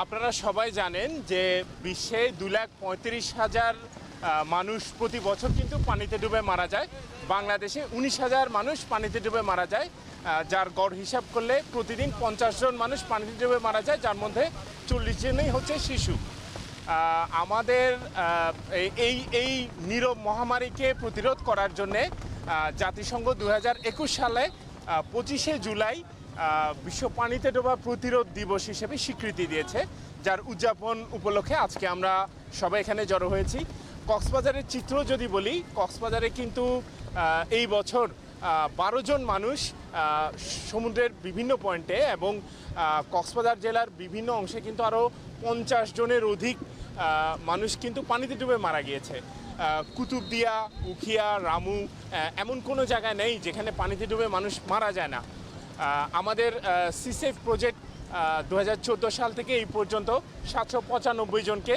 আপনারা সবাই জানেন যে বিশ্বে 2,35,000 মানুষ প্রতি বছর কিন্তু পানিতে ডুবে মারা যায়। বাংলাদেশে 19,000 মানুষ পানিতে ডুবে মারা যায়, যার গড় হিসাব করলে প্রতিদিন 50 জন মানুষ পানিতে ডুবে মারা যায়, যার মধ্যে 40 জনই হচ্ছে শিশু। আমাদের এই নীরব মহামারীকে প্রতিরোধ করার জন্যে জাতিসংঘ 2021 সালে 25শে জুলাই বিশ্ব পানিতে ডোবা প্রতিরোধ দিবস হিসেবে স্বীকৃতি দিয়েছে, যার উদযাপন উপলক্ষে আজকে আমরা সবাই এখানে জড়ো হয়েছি। কক্সবাজারের চিত্র যদি বলি, কক্সবাজারে কিন্তু এই বছর 12 জন মানুষ সমুদ্রের বিভিন্ন পয়েন্টে এবং কক্সবাজার জেলার বিভিন্ন অংশে কিন্তু আরও 50 জনের অধিক মানুষ কিন্তু পানিতে ডুবে মারা গিয়েছে। কুতুবদিয়া, উখিয়া, রামু এমন কোনো জায়গা নেই যেখানে পানিতে ডুবে মানুষ মারা যায় না। আমাদের সিসেফ প্রজেক্ট 2014 সাল থেকে এই পর্যন্ত 795 জনকে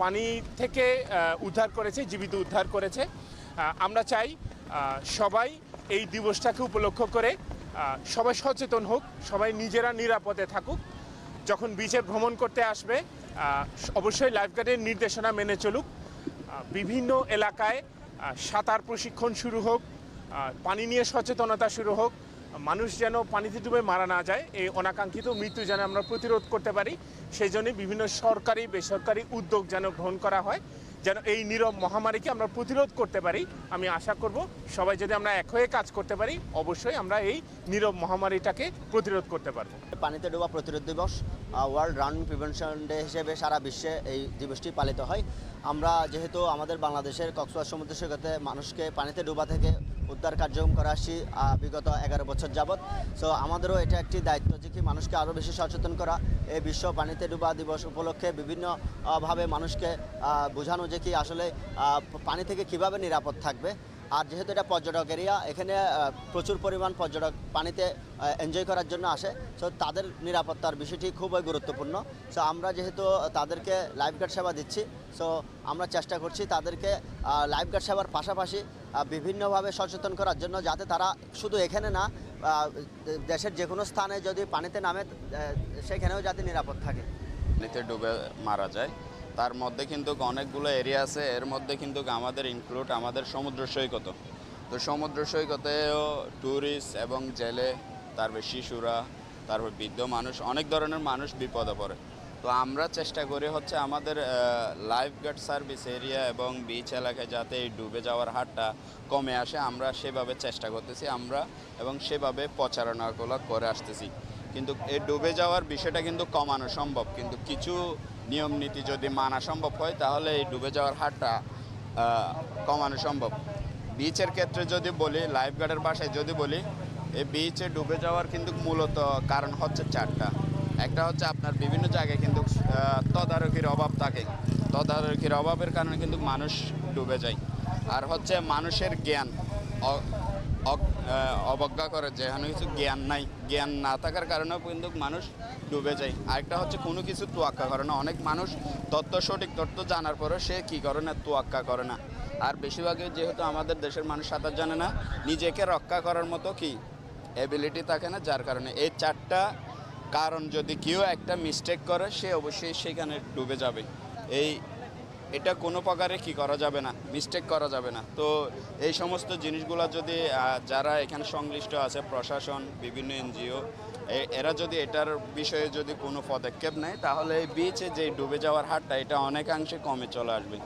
পানি থেকে উদ্ধার করেছে, জীবিত উদ্ধার করেছে। আমরা চাই সবাই এই দিবসটাকে উপলক্ষ করে সবাই সচেতন হোক, সবাই নিজেরা নিরাপদে থাকুক। যখন বিচে ভ্রমণ করতে আসবে অবশ্যই লাইফগার্ডের নির্দেশনা মেনে চলুক। বিভিন্ন এলাকায় সাঁতার প্রশিক্ষণ শুরু হোক, পানি নিয়ে সচেতনতা শুরু হোক। মানুষ যেন পানিতে ডুবে মারা না যায়, এই অনাকাঙ্ক্ষিত মৃত্যু যেন আমরা প্রতিরোধ করতে পারি, সেই জন্যই বিভিন্ন সরকারি বেসরকারি উদ্যোগ যেন গ্রহণ করা হয়, যেন এই নীরব মহামারীকে আমরা প্রতিরোধ করতে পারি। আমি আশা করব সবাই যদি আমরা এক হয়ে কাজ করতে পারি, অবশ্যই আমরা এই নীরব মহামারীটাকে প্রতিরোধ করতে পারব। পানিতে ডোবা প্রতিরোধ দিবস ওয়ার্ল্ড ড্রাউনিং প্রিভেনশন ডে হিসেবে সারা বিশ্বে এই দিবসটি পালিত হয়। আমরা যেহেতু আমাদের বাংলাদেশের কক্সবাজার সমুদ্র সৈকতে মানুষকে পানিতে ডোবা থেকে উদ্ধার কার্যক্রম করে আসছি বিগত 11 বছর যাবৎ। সো আমাদেরও এটা একটি দায়িত্ব যে কি মানুষকে আরও বেশি সচেতন করা। এই বিশ্ব পানিতে ডোবা দিবস উপলক্ষে বিভিন্নভাবে মানুষকে বোঝানো যে কি আসলে পানি থেকে কিভাবে নিরাপদ থাকবে। আর যেহেতু এটা পর্যটক এরিয়া, এখানে প্রচুর পরিমাণ পর্যটক পানিতে এনজয় করার জন্য আসে, সো তাদের নিরাপত্তার বিষয়টি খুবই গুরুত্বপূর্ণ। সো আমরা যেহেতু তাদেরকে লাইফগার্ড সেবা দিচ্ছি, সো আমরা চেষ্টা করছি তাদেরকে লাইফগার্ড সেবার পাশাপাশি বিভিন্নভাবে সচেতন করার জন্য, যাতে তারা শুধু এখানে না দেশের যে কোনো স্থানে যদি পানিতে নামে সেখানেও যাতে নিরাপদ থাকে। পানিতে ডুবে মারা যায়, তার মধ্যে কিন্তু অনেকগুলো এরিয়া আছে। এর মধ্যে কিন্তু আমাদের ইনক্লুড আমাদের সমুদ্র সৈকত। তো সমুদ্র সৈকতেও ট্যুরিস্ট এবং জেলে, তারপর শিশুরা, তারপর বৃদ্ধ মানুষ, অনেক ধরনের মানুষ বিপদে পড়ে। তো আমরা চেষ্টা করি হচ্ছে আমাদের লাইফগার্ড সার্ভিস এরিয়া এবং বিচ এলাকায় যাতে এই ডুবে যাওয়ার হারটা কমে আসে, আমরা সেভাবে চেষ্টা করতেছি আমরা, এবং সেভাবে প্রচারণাগুলো করে আসতেছি। কিন্তু এই ডুবে যাওয়ার বিষয়টা কিন্তু কমানো সম্ভব, কিন্তু কিছু নিয়ম নীতি যদি মানা সম্ভব হয় তাহলে এই ডুবে যাওয়ার হারটা কমানো সম্ভব। বিচের ক্ষেত্রে যদি বলি, লাইফগার্ডের ভাষায় যদি বলি, এই বিচে ডুবে যাওয়ার কিন্তু মূলত কারণ হচ্ছে 4টা। একটা হচ্ছে আপনার বিভিন্ন জায়গায় কিন্তু তদারকির অভাব থাকে, তদারকির অভাবের কারণে কিন্তু মানুষ ডুবে যায়। আর হচ্ছে মানুষের জ্ঞান অবজ্ঞা করে, যেখানে কিছু জ্ঞান নাই, জ্ঞান না থাকার কারণেও কিন্তু মানুষ ডুবে যায়। আরেকটা হচ্ছে কোনো কিছু তোয়াক্কা করে না। অনেক মানুষ সঠিক তথ্য জানার পরেও সে কী করে না, তোয়াক্কা করে না। আর বেশিরভাগই যেহেতু আমাদের দেশের মানুষ সাঁতার জানে না, নিজেকে রক্ষা করার মতো কি এবিলিটি থাকে না, যার কারণে এই 4টা কারণ যদি কেউ একটা মিস্টেক করে সে অবশ্যই সেখানে ডুবে যাবে। এটা কোনো প্রকারে কি করা যাবে না, মিস্টেক করা যাবে না। তো এই সমস্ত জিনিসগুলো যদি যারা এখানে সংশ্লিষ্ট আছে, প্রশাসন, বিভিন্ন এনজিও, এরা যদি এটার বিষয়ে যদি কোনো পদক্ষেপ নেয়, তাহলে এই বিচে যে ডুবে যাওয়ার হারটা এটা অনেকাংশে কমে চলে আসবে।